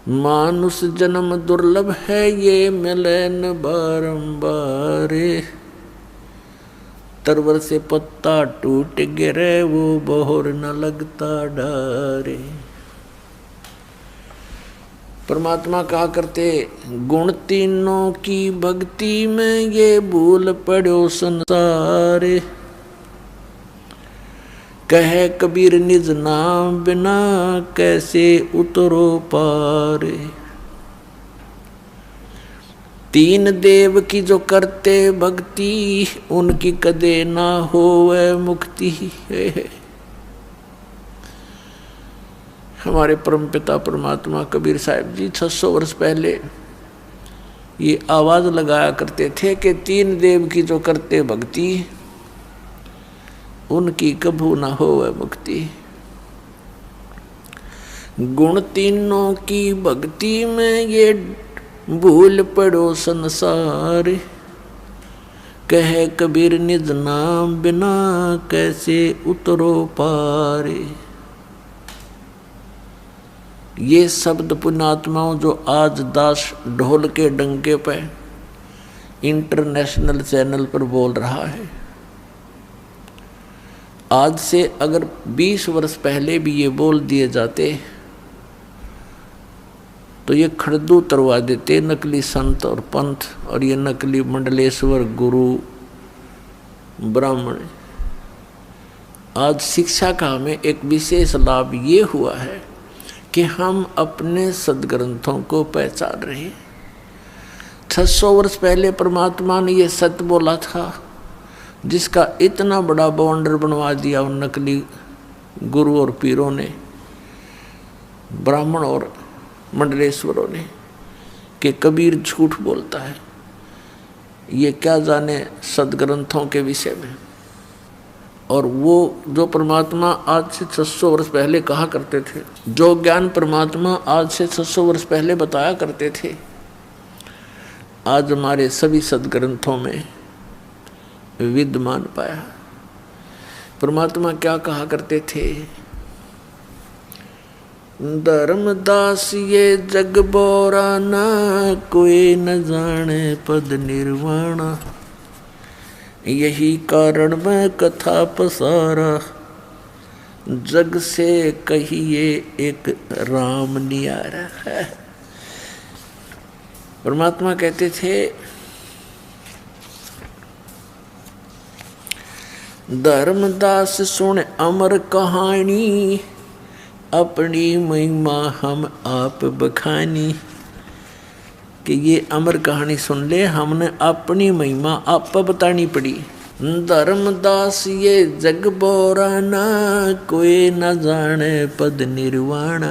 मानुष जन्म दुर्लभ है ये मिले न बारंबार। तरवर से पत्ता टूट गिरे वो बहोर न लगता डारे। परमात्मा कहा करते गुण तीनों की भक्ति में ये भूल पड़ो संसार। कहे कबीर निज नाम बिना कैसे उतरो पार। तीन देव की जो करते भक्ति उनकी कदे ना होवे मुक्ति। हमारे परमपिता परमात्मा कबीर साहब जी 600 वर्ष पहले ये आवाज लगाया करते थे कि तीन देव की जो करते भक्ति उनकी कभू ना होवे मुक्ति। गुण तीनों की भक्ति में ये भूल पड़ो संसार। कहे कबीर निज नाम बिना कैसे उतरो पार। ये शब्द पुण्यात्माओं जो आज दास ढोल के डंके पे इंटरनेशनल चैनल पर बोल रहा है, आज से अगर 20 वर्ष पहले भी ये बोल दिए जाते तो ये खड़दू उतरवा देते नकली संत और पंथ और ये नकली मंडलेश्वर गुरु ब्राह्मण। आज शिक्षा का हमें एक विशेष लाभ ये हुआ है कि हम अपने सदग्रंथों को पहचान रहे हैं। 600 वर्ष पहले परमात्मा ने ये सत्य बोला था जिसका इतना बड़ा बाउंडर बनवा दिया उन नकली गुरु और पीरों ने, ब्राह्मण और मंडलेश्वरों ने, कि कबीर झूठ बोलता है। ये क्या जाने सदग्रंथों के विषय में। और वो जो परमात्मा आज से 600 वर्ष पहले कहा करते थे, जो ज्ञान परमात्मा आज से 600 वर्ष पहले बताया करते थे, आज हमारे सभी सदग्रंथों में विद्यमान पाया। परमात्मा क्या कहा करते थे, धर्मदास ये जग बोरा ना कोई न जाने पद निर्वाण। यही कारण मैं कथा पसारा जग से कहिए एक राम नियारा है। परमात्मा कहते थे धर्मदास सुन अमर कहानी अपनी महिमा हम आप बखानी। कि ये अमर कहानी सुन ले, हमने अपनी महिमा आप बतानी पड़ी। धर्मदास ये जग बोरा ना कोई न जाने पद निर्वाण।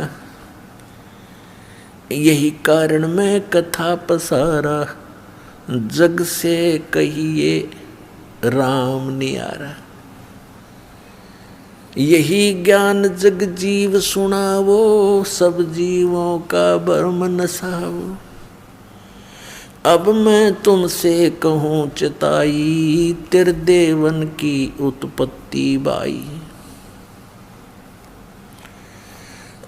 यही कारण मैं कथा पसारा जग से कहिए राम नियारा। यही ज्ञान जग जीव सुनावो सब जीवों का भरम नसावो। अब मैं तुमसे कहूँ चिताई त्रिदेवन की उत्पत्ति बाई।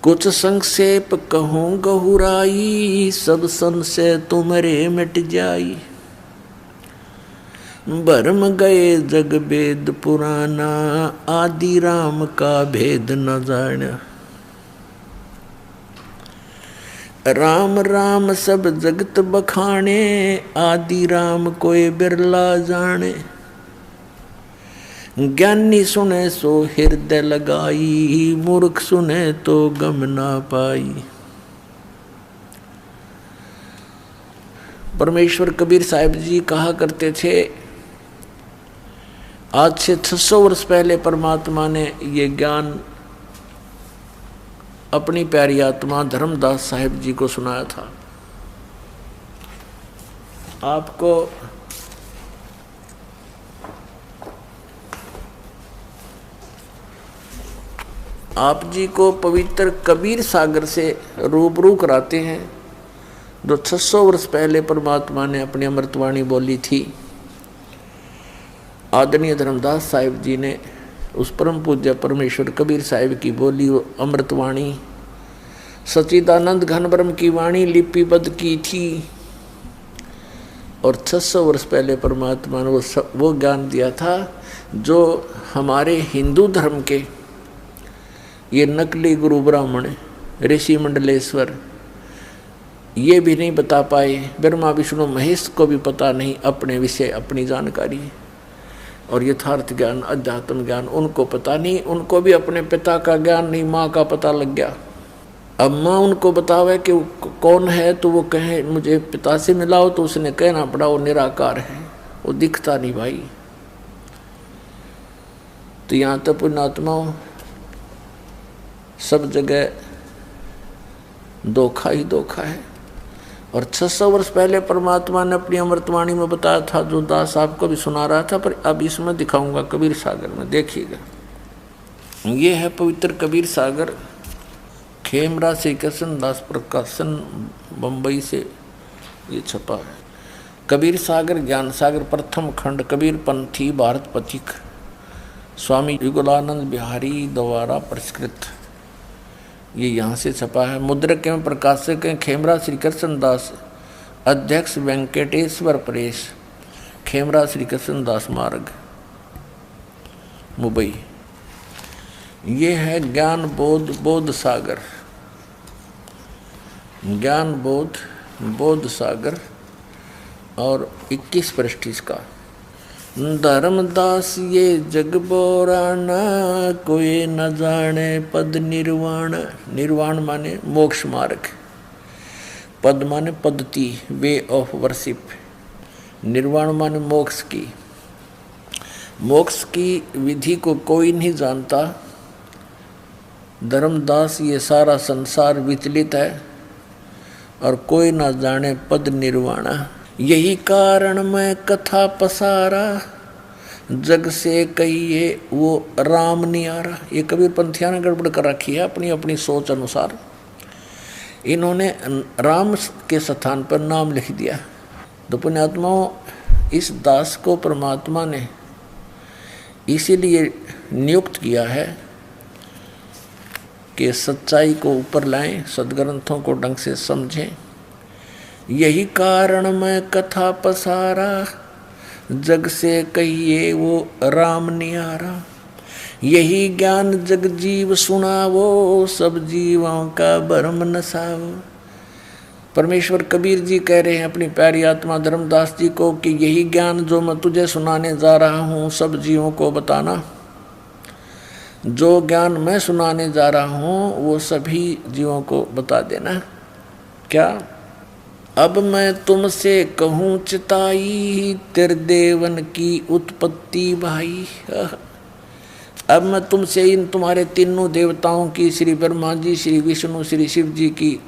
कुछ संक्षेप कहूँ गहुराई सब संशय तुम्हारे मिट जाई। भरम गए जग वेद पुराना आदि राम का भेद न जाना। राम राम सब जगत बखाने आदि राम कोई बिरला जाने। ज्ञानी सुने सो हृदय लगाई मूर्ख सुने तो गम ना पाई। परमेश्वर कबीर साहिब जी कहा करते थे, आज से 600 वर्ष पहले परमात्मा ने ये ज्ञान अपनी प्यारी आत्मा धर्मदास साहिब जी को सुनाया था। आपको आप जी को पवित्र कबीर सागर से रूबरू कराते हैं, जो 600 वर्ष पहले परमात्मा ने अपनी अमृतवाणी बोली थी। आदरणीय धर्मदास साहिब जी ने उस परम पूज्य परमेश्वर कबीर साहिब की बोली अमृतवाणी सच्चिदानंद घन ब्रह्म की वाणी लिपिबद्ध की थी और 600 वर्ष पहले परमात्मा ने वो ज्ञान दिया था जो हमारे हिंदू धर्म के ये नकली गुरु ब्राह्मण ऋषि मंडलेश्वर ये भी नहीं बता पाए। ब्रह्मा विष्णु महेश को भी पता नहीं अपने विषय अपनी जानकारी और यथार्थ ज्ञान अध्यात्म ज्ञान उनको पता नहीं। उनको भी अपने पिता का ज्ञान नहीं, माँ का पता लग गया। अब माँ उनको बतावे कि कौन है तो वो कहे मुझे पिता से मिलाओ, तो उसने कहना पड़ा वो निराकार है, वो दिखता नहीं भाई। तो यहाँ तो पुण्यात्माओं सब जगह धोखा ही धोखा है। और 600 वर्ष पहले परमात्मा ने अपनी अमृतवाणी में बताया था, जो दास आपको भी सुना रहा था, पर अब इसमें दिखाऊंगा कबीर सागर में, देखिएगा। ये है पवित्र कबीर सागर, खेमरा श्री कृष्ण दास प्रकाशन बम्बई से ये छपा है। कबीर सागर ज्ञान सागर प्रथम खंड कबीर पंथी भारत पथिक स्वामी युगलानंद बिहारी द्वारा परिष्कृत, ये यहाँ से छपा है। मुद्रक एवं प्रकाशक हैं खेमरा श्री कृष्ण दास, अध्यक्ष वेंकटेश्वर प्रेस, खेमरा श्री कृष्ण दास मार्ग, मुंबई। ये है ज्ञान बोध सागर, ज्ञान बोध सागर और 21 पृष्ठ इसका। धर्मदास ये जग बोराना, कोई न जाने पद निर्वाण। निर्वाण माने मोक्ष मार्ग, पद माने पद्धति, वे ऑफ वर्शिप। निर्वाण माने मोक्ष की, मोक्ष की विधि को कोई नहीं जानता। धर्मदास ये सारा संसार विचलित है और कोई ना जाने पद निर्वाणा। यही कारण मैं कथा पसारा, जग से कहिए वो राम नियारा। ये कबीर पंथिया ने गड़बड़ कर रखी है अपनी अपनी सोच अनुसार। इन्होंने राम के स्थान पर नाम लिख दिया। तो पुण्यात्माओं इस दास को परमात्मा ने इसीलिए नियुक्त किया है कि सच्चाई को ऊपर लाएं, सदग्रंथों को ढंग से समझें। यही कारण मैं कथा पसारा, जग से कहिए वो राम नियारा। यही ज्ञान जग जीव सुनावो, सब जीवों का भरम नसावो। परमेश्वर कबीर जी कह रहे हैं अपनी प्यारी आत्मा धर्मदास जी को कि यही ज्ञान जो मैं तुझे सुनाने जा रहा हूँ सब जीवों को बताना। जो ज्ञान मैं सुनाने जा रहा हूँ वो सभी जीवों को बता देना। क्या? अब मैं तुमसे कहूँ चिताई, तेरे देवन की उत्पत्ति भाई। अब मैं तुमसे इन तुम्हारे तीनों देवताओं की, श्री ब्रह्मा जी, श्री विष्णु, श्री शिव जी की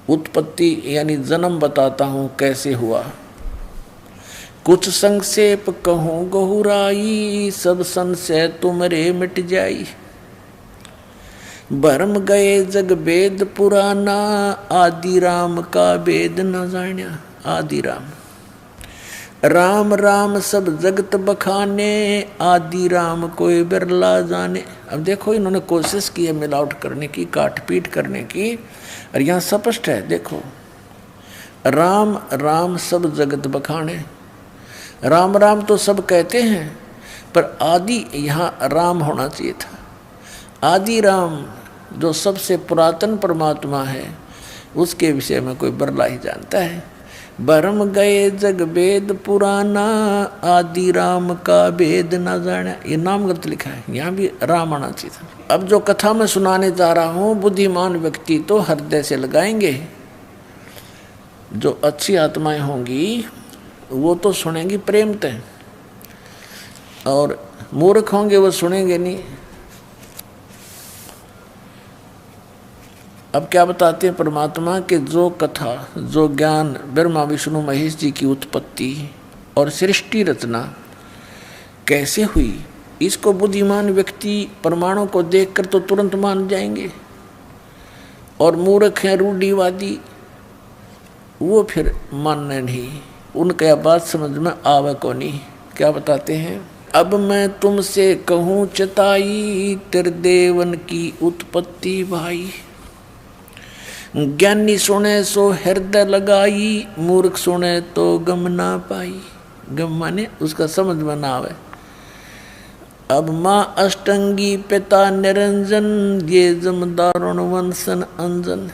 उत्पत्ति यानी जन्म बताता हूँ कैसे हुआ। कुछ संक्षेप कहूँ गहुराई, सब संशय तुमरे मिट जाई। भरम गए जग वेद पुराना, आदि राम का वेद न जान्या। आदि राम, राम राम सब जगत बखाने, आदि राम कोई बिरला जाने। अब देखो इन्होंने कोशिश की है मिलावट करने की, काट पीट करने की, और यहाँ स्पष्ट है देखो, राम राम सब जगत बखाने। राम राम तो सब कहते हैं पर आदि यहाँ राम होना चाहिए था। आदि राम जो सबसे पुरातन परमात्मा है उसके विषय में कोई बरला ही जानता है। भरम गए जग वेद पुराना, आदि राम का वेद न जाना। ये नाम गलत लिखा है, यहाँ भी राम आना चाहिए था। अब जो कथा मैं सुनाने जा रहा हूँ बुद्धिमान व्यक्ति तो हृदय से लगाएंगे, जो अच्छी आत्माएं होंगी वो तो सुनेंगी प्रेमतः, और मूर्ख होंगे वो सुनेंगे नहीं। अब क्या बताते हैं परमात्मा कि जो कथा, जो ज्ञान ब्रह्मा विष्णु महेश जी की उत्पत्ति और सृष्टि रचना कैसे हुई, इसको बुद्धिमान व्यक्ति प्रमाणों को देखकर तो तुरंत मान जाएंगे, और मूर्ख हैं रूढ़िवादी वो फिर मानने नहीं, उनका बात समझ में आवे को नहीं। क्या बताते हैं? अब मैं तुमसे कहूँ चताई, तेरे देवन की उत्पत्ति भाई। ज्ञानी सुने सो हृदय लगाई, मूर्ख सुने तो गम ना पाई। गम माने उसका समझ में ना आवे। अब माँ अष्टंगी पिता निरंजन, ये जमदारुण वंशन अंजन।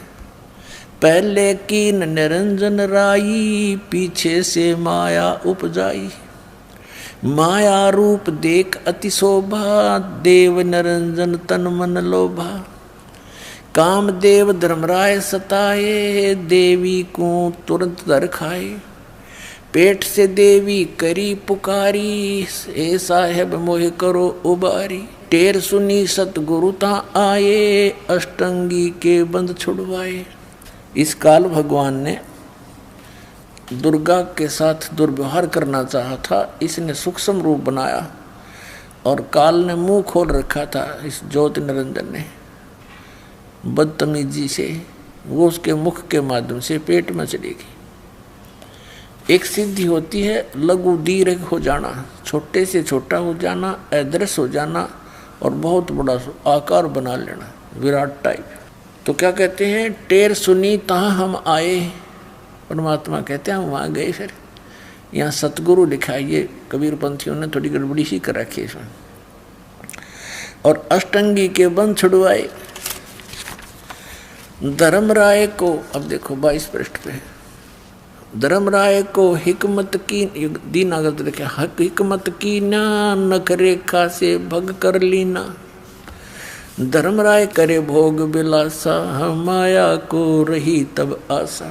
पहले कीन निरंजन राई, पीछे से माया उपजाई। माया रूप देख अति शोभा, देव निरंजन तन मन लोभा। काम देव धर्मराय सताए, देवी को तुरंत दर खाए। पेट से देवी करी पुकारी, ए साहेब मोह करो उबारी। टेर सुनी सतगुरु ता आए, अष्टंगी के बंद छुड़वाए। इस काल भगवान ने दुर्गा के साथ दुर्व्यवहार करना चाहा था, इसने सूक्ष्म रूप बनाया और काल ने मुंह खोल रखा था इस ज्योति निरंजन ने बदतमीजी से। वो उसके मुख के माध्यम से पेट में चली गई। एक सिद्धि होती है लघु दीर्घ हो जाना, छोटे से छोटा हो जाना, अदृश्य हो जाना और बहुत बड़ा आकार बना लेना, विराट टाइप। तो क्या कहते हैं, टेर सुनी तहाँ हम आए। परमात्मा कहते हैं हम वहाँ गए। फिर यहाँ सतगुरु लिखा है, ये कबीर पंथियों ने थोड़ी गड़बड़ी सी कर रखी है इसमें। और अष्टंगी के बंध छुड़वाए। धर्मराय को, अब देखो 22 पृष्ठ पे, धर्मराय को हिकमत की, दीन आगत देखे, हिकमत की ना, नख रेखा से भग कर लीना। धर्मराय करे भोग बिलासा, माया को रही तब आशा।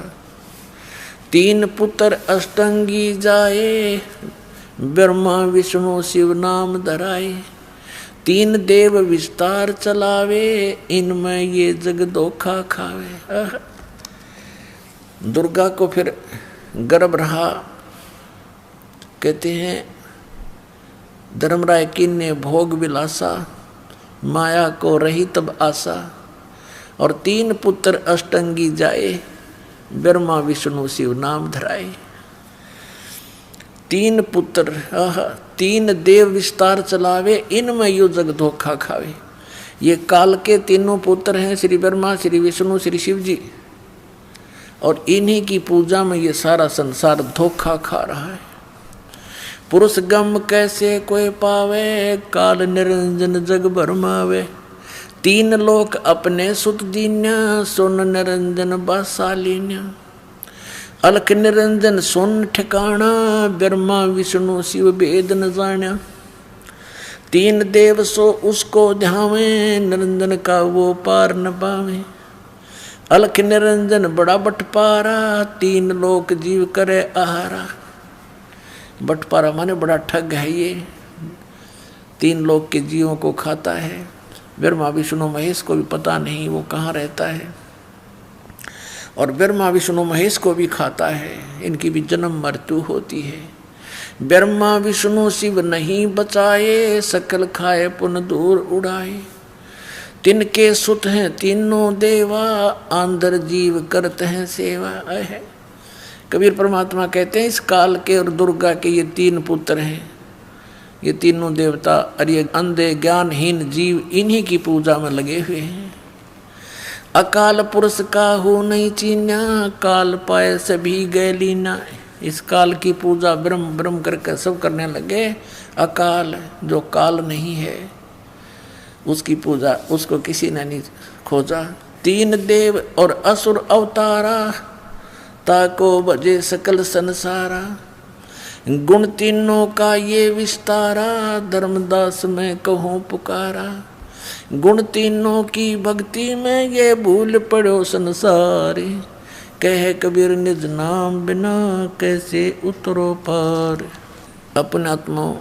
3 पुत्र अष्टंगी जाए, ब्रह्मा विष्णु शिव नाम धराए। 3 देव विस्तार चलावे, इनमें ये जग धोखा खावे। दुर्गा को फिर गर्भ रहा। कहते हैं धर्मराय किन ने भोग विलासा, माया को रही तब आशा। और 3 पुत्र अष्टंगी जाए, ब्रह्मा विष्णु शिव नाम धराए। 3 पुत्र, 3 देव विस्तार चलावे, इनमें यो जग धोखा खावे। ये काल के तीनों पुत्र हैं, श्री ब्रह्मा, श्री विष्णु, श्री शिव जी। और इन्हीं की पूजा में ये सारा संसार धोखा खा रहा है। पुरुष गम कैसे कोई पावे, काल निरंजन जग भरमावे। 3 लोक अपने सुत दीन्या, सुन निरंजन बासालीन्या। अलख निरंजन सुन ठिकाना, ब्रह्मा विष्णु शिव भेद न जान्या। 3 देव सो उसको ध्यावे, निरंजन का वो पार न पावे। अलख निरंजन बड़ा बटपारा, 3 लोक जीव करे आहारा। बटपारा माने बड़ा ठग है ये, 3 लोक के जीवों को खाता है। ब्रह्मा विष्णु महेश को भी पता नहीं वो कहाँ रहता है, और ब्रह्मा विष्णु महेश को भी खाता है। इनकी भी जन्म मृत्यु होती है। ब्रह्मा विष्णु शिव नहीं बचाए, सकल खाए पुन दूर उड़ाए। तिनके सुत हैं तीनों देवा, आंधर जीव करते हैं सेवा है। कबीर परमात्मा कहते हैं इस काल के और दुर्गा के ये 3 पुत्र हैं, ये तीनों देवता और ये अंधे ज्ञानहीन जीव इन्हीं की पूजा में लगे हुए हैं। अकाल पुरुष का हो नहीं चीन्या, काल पाए सभी गए लीना। इस काल की पूजा ब्रह्म ब्रह्म करके सब करने लगे। अकाल जो काल नहीं है उसकी पूजा, उसको किसी ने नहीं खोजा। 3 देव और असुर अवतारा, ताको बजे सकल संसारा। गुण तीनों का ये विस्तारा, धर्मदास मैं कहूँ पुकारा। गुण तीनों की भक्ति में ये भूल पड़ो संसारी। कहे कबीर निज नाम बिना कैसे उतरो पार। अपने आत्मा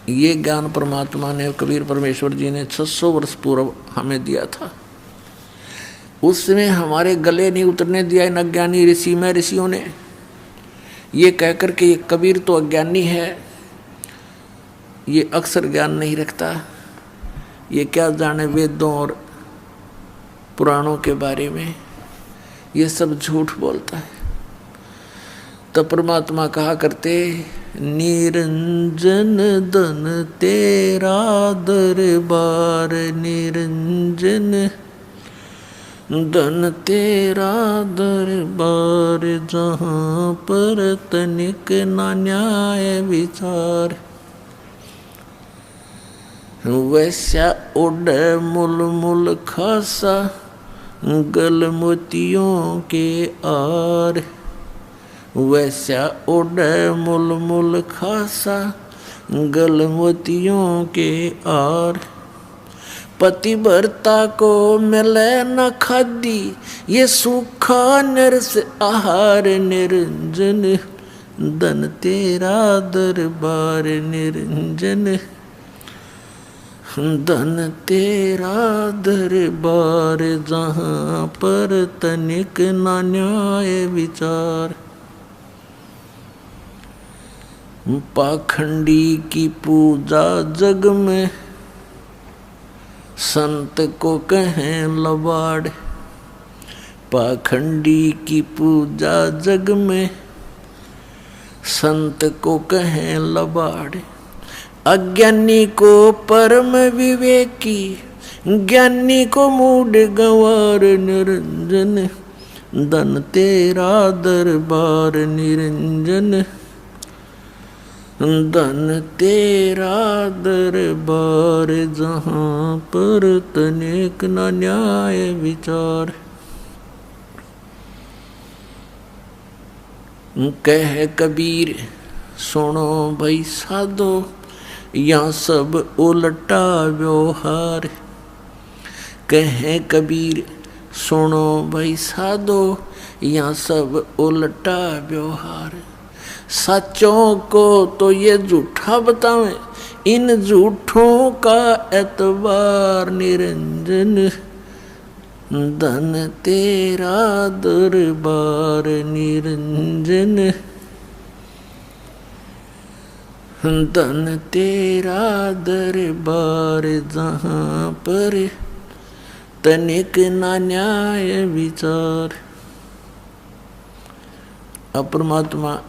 ये ज्ञान परमात्मा ने, कबीर परमेश्वर जी ने 600 वर्ष पूर्व हमें दिया था। उसमें हमारे गले नहीं उतरने दिया इन अज्ञानी ऋषि में ऋषियों ने। ये कहकर के ये कबीर तो अज्ञानी है, ये अक्सर ज्ञान नहीं रखता, ये क्या जाने वेदों और पुराणों के बारे में, ये सब झूठ बोलता है। तो परमात्मा कहा करते, निरंजन धन तेरा दरबार निरंजन, धन तेरा दरबार जहाँ पर तनिक ना न्याय विचार। वैसा उड़ मुल मुल खासा गल मोतियों के आर। वैसा उड़ मुल मुल खासा गल मोतियों के आर। पतिव्रता को मिले न खादी ये सूखा नरस आहार निरंजन। धन तेरा दरबार निरंजन। धन तेरा दरबार जहाँ पर तनिक ना न्याय विचार। पाखंडी की पूजा जग में संत को कहें लबाड़। पाखंडी की पूजा जग में संत को कहें लबाड़। अज्ञानी को परम विवेकी ज्ञानी को मूड गंवार निरंजन। धन तेरा दरबार निरंजन। धन तेरा दरबार जहाँ पर तनिक न न्याय विचार। कह कबीर सुनो भाई साधो यहाँ सब उल्टा व्यवहार। कह कबीर सुनो भाई साधो यहाँ सब उल्टा व्यवहार। सच्चों को तो ये झूठा बतावें इन झूठों का एतबार निरंजन। धन तेरा दरबार निरंजन। धन तेरा दरबार जहाँ पर तनिक ना न्याय विचार। अब परमात्मा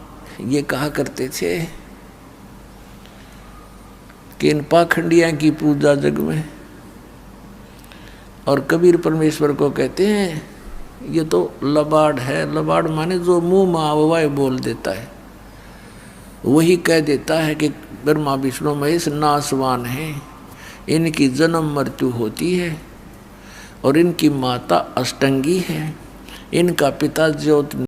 ये कहा करते थे कि इन पाखंडिया की पूजा जग में। और कबीर परमेश्वर को कहते हैं ये तो लबाड़ है। लबाड़ माने जो मुंह में आवाए बोल देता है, वही कह देता है कि ब्रह्मा विष्णु महेश नासवान हैं, इनकी जन्म मृत्यु होती है और इनकी माता अष्टंगी है, इनका पिता ज्योत